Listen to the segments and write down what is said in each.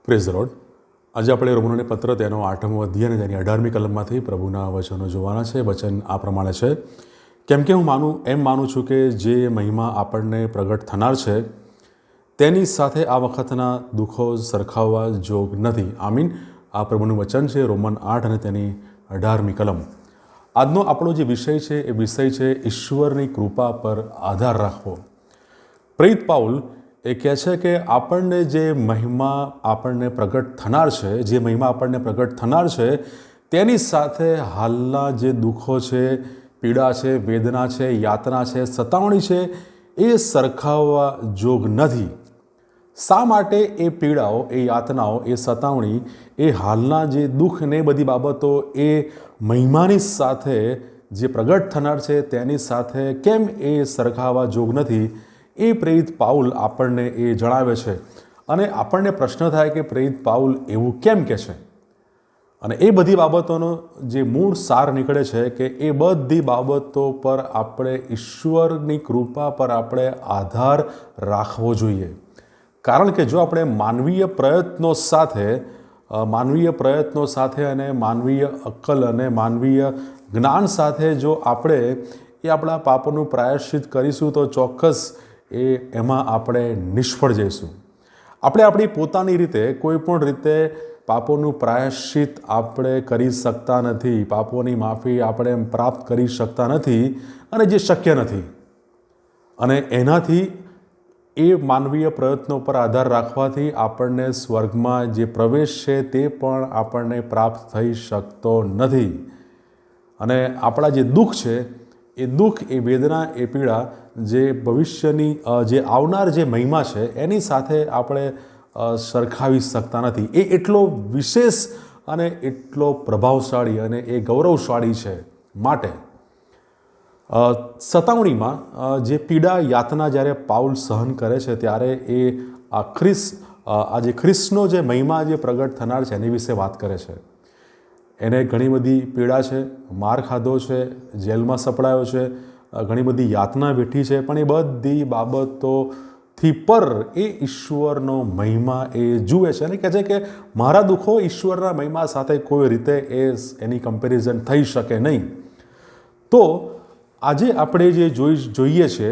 Praise the lord. આજે આપણે રોમનોને પત્ર તેનો 8મો અધ્યાય અને તેની 18મી કલમમાંથી પ્રભુના વચનો જોવાના છે। વચન આ પ્રમાણે છે, કેમ કે હું માનું છું કે જે મહિમા આપણને પ્રગટ થનાર છે તેની સાથે આ વખતના દુઃખો સરખાવવા જોગ નથી। આમીન। આ પ્રભુનું વચન છે, રોમન 8 અને તેની 18મી કલમ। આજનો આપણો જે વિષય છે એ વિષય છે ઈશ્વરની કૃપા પર આધાર રાખવો। પ્રેરિત પાઉલ એ કહે છે કે આપણને જે મહિમા આપણને પ્રગટ થનાર છે, જે મહિમા આપણને પ્રગટ થનાર છે તેની સાથે હાલના જે દુઃખો છે, પીડા છે, વેદના છે, યાતના છે, સતાવણી છે એ સરખાવવા જોગ નથી। શા માટે એ પીડાઓ, એ યાતનાઓ, એ સતાવણી, એ હાલના જે દુઃખ ને બધી બાબતો એ મહિમાની સાથે જે પ્રગટ થનાર છે તેની સાથે કેમ એ સરખાવવા જોગ નથી, એ પ્રેરિત પાઉલ આપણને એ જણાવે છે। અને આપણને પ્રશ્ન થાય કે પ્રેરિત પાઉલ એવું કેમ કહે છે? અને એ બધી બાબતોનો જે મૂળ સાર નીકળે છે કે એ બધી બાબતો પર આપણે ઈશ્વરની કૃપા પર આપણે આધાર રાખવો જોઈએ। કારણ કે જો આપણે માનવીય પ્રયત્નો સાથે અને માનવીય અક્કલ અને માનવીય જ્ઞાન સાથે જો આપણે એ આપણા પાપોનું પ્રાયશ્ચિત કરીશું તો ચોક્કસ એમાં આપણે નિષ્ફળ જઈશું। આપણે આપણી પોતાની રીતે કોઈ પણ રીતે પાપોનું પ્રાયશ્ચિત આપણે કરી શકતા નથી, પાપોની માફી આપણે પ્રાપ્ત કરી શકતા નથી અને જે શક્ય નથી। અને એનાથી એ માનવીય પ્રયત્નો પર આધાર રાખવાથી આપણને સ્વર્ગમાં જે પ્રવેશ છે તે પણ આપણને પ્રાપ્ત થઈ શકતો નથી। અને આપણા જે દુઃખ છે એ દુઃખ, એ વેદના, એ પીડા જે ભવિષ્યની જે આવનાર જે મહિમા છે એની સાથે આપણે સરખાવી શકતા નથી। એ એટલો વિશેષ અને એટલો પ્રભાવશાળી અને એ ગૌરવશાળી છે। માટે સતાવણીમાં જે પીડા યાતના જ્યારે પાઉલ સહન કરે છે ત્યારે એ આ જે ખ્રિસ્તનો જે મહિમા જે પ્રગટ થનાર છે એની વિશે વાત કરે છે। એને ઘણી બધી પીડા છે, માર ખાધો છે, જેલમાં સપડાયો છે, ઘણી બધી યાતના વેઠી છે, પણ એ બધી બાબતોથી પર એ ઈશ્વરનો મહિમા એ જુએ છે અને કહે છે કે મારા દુઃખો ઈશ્વરના મહિમા સાથે કોઈ રીતે એની કમ્પેરિઝન થઈ શકે નહીં। તો આજે આપણે જે જોઈએ છે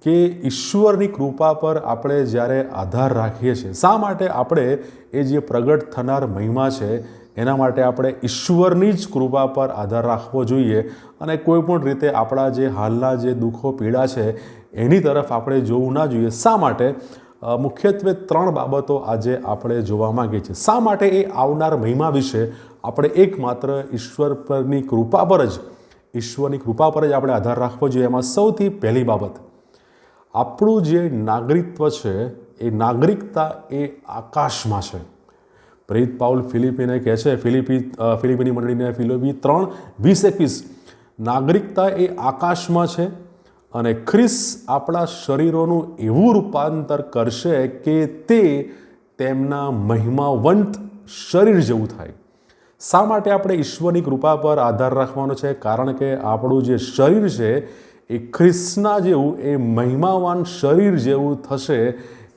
કે ઈશ્વરની કૃપા પર આપણે જ્યારે આધાર રાખીએ છીએ, શા માટે આપણે એ જે પ્રગટ થનાર મહિમા છે એના માટે આપણે ઈશ્વરની જ કૃપા પર આધાર રાખવો જોઈએ અને કોઈ પણ રીતે આપણા જે હાલના જે દુઃખો, પીડા છે એની તરફ આપણે જોવું ના જોઈએ। શા માટે? મુખ્યત્વે 3 બાબતો આજે આપણે જોવા માંગીએ છીએ। શા માટે એ આવનાર મહિમા વિશે આપણે એકમાત્ર ઈશ્વરની કૃપા પર જ આપણે આધાર રાખવો જોઈએ। એમાં સૌથી પહેલી બાબત, આપણું જે નાગરિકત્વ છે એ નાગરિકતા એ આકાશમાં છે। પ્રેરિત પાઉલ ફિલિપીને કહે છે, ફિલિપીની મંડળીને ફિલિપી 3:20-21, નાગરિકતા એ આકાશમાં છે અને ખ્રિસ્ત આપણા શરીરોનું એવું રૂપાંતર કરશે કે તે તેમના મહિમાવંત શરીર જેવું થાય। શા માટે આપણે ઈશ્વરની કૃપા પર આધાર રાખવાનો છે? કારણ કે આપણું જે શરીર છે એ ખ્રિસ્તના જેવું, એ મહિમાવાન શરીર જેવું થશે।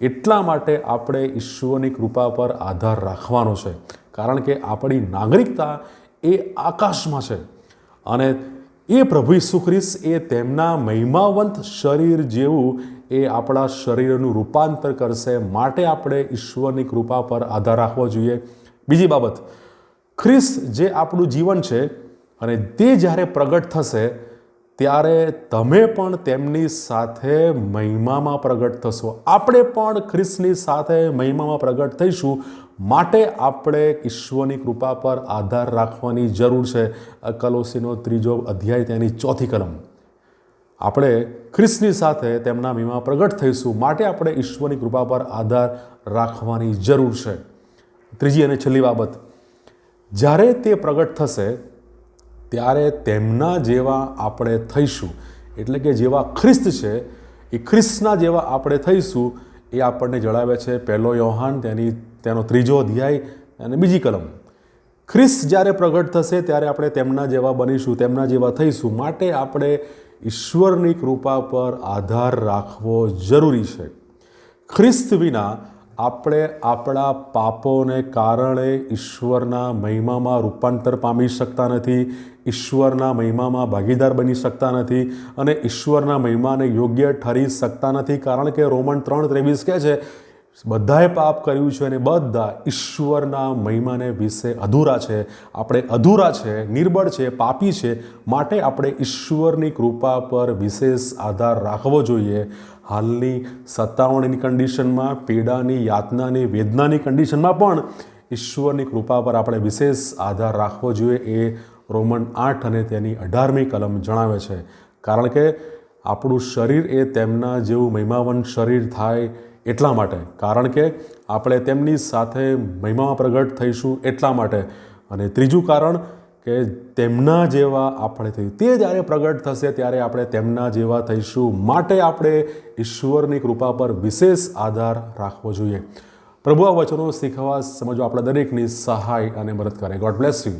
એટલા માટે આપણે ઈશ્વરની કૃપા પર આધાર રાખવાનો છે, કારણ કે આપણી નાગરિકતા એ આકાશમાં છે અને એ પ્રભુ ઈસુ ખ્રિસ્ત એ તેમના મહિમાવંત શરીર જેવું એ આપણા શરીરનું રૂપાંતર કરશે। માટે આપણે ઈશ્વરની કૃપા પર આધાર રાખવો જોઈએ। બીજી બાબત, ખ્રિસ્ત જે આપણું જીવન છે અને તે જ્યારે પ્રગટ થશે ત્યારે તમે પણ તેમની સાથે મહિમામાં પ્રગટ થશો। આપણે પણ ખ્રિસ્તની સાથે મહિમામાં પ્રગટ થઈશું। માટે આપણે ઈશ્વરની કૃપા પર આધાર રાખવાની જરૂર છે। કલોસીનો 3 અધ્યાય તેની 4 કલમ। આપણે ખ્રિસ્તની સાથે તેમના મહિમામાં પ્રગટ થઈશું, માટે આપણે ઈશ્વરની કૃપા પર આધાર રાખવાની જરૂર છે। ત્રીજી અને છેલ્લી બાબત, જ્યારે તે પ્રગટ થશે ત્યારે તેમના જેવા આપણે થઈશું। એટલે કે જેવા ખ્રિસ્ત છે એ ખ્રિસ્તના જેવા આપણે થઈશું। એ આપણને જણાવે છે 1 યોહાન તેનો 3 અધ્યાય અને 2 કલમ। ખ્રિસ્ત જ્યારે પ્રગટ થશે ત્યારે આપણે તેમના જેવા બનીશું, તેમના જેવા થઈશું। માટે આપણે ઈશ્વરની કૃપા પર આધાર રાખવો જરૂરી છે। ખ્રિસ્ત વિના આપણે આપણા પાપોને કારણે ઈશ્વરના મહિમામાં રૂપાંતર પામી શકતા નથી, ઈશ્વરના મહિમામાં ભાગીદાર બની શકતા નથી અને ઈશ્વરના મહિમાને યોગ્ય ઠરી શકતા નથી. કારણ કે રોમન 3:23 કહે છે બધાએ પાપ કર્યું છે અને બધા ઈશ્વરના મહિમાને વિશે અધૂરા છે. આપણે અધૂરા છે, નિર્બળ છે, પાપી છે, માટે આપણે ઈશ્વરની કૃપા પર વિશેષ આધાર રાખવો જોઈએ. હાલની સતાવણીની કન્ડિશનમાં, પીડાની, યાતનાની, વેદનાની કન્ડિશનમાં પણ ઈશ્વરની કૃપા પર આપણે વિશેષ આધાર રાખવો જોઈએ. એ રોમન 8 અને તેની 18મી કલમ જણાવે છે. કારણ કે આપણું શરીર એ તેમના જેવું મહિમાવંત શરીર થાય એટલા માટે, કારણ કે આપણે તેમની સાથે મહિમામાં પ્રગટ થઈશું એટલા માટે. અને ત્રીજું કારણ કે તેમના જેવા આપણે થયું, તે જ્યારે પ્રગટ થશે ત્યારે આપણે તેમના જેવા થઈશું, માટે આપણે ઈશ્વરની કૃપા પર વિશેષ આધાર રાખવો જોઈએ. પ્રભુ આ વચનો શીખવા સમજવા આપણા દરેકની સહાય અને મદદ કરે. God bless you.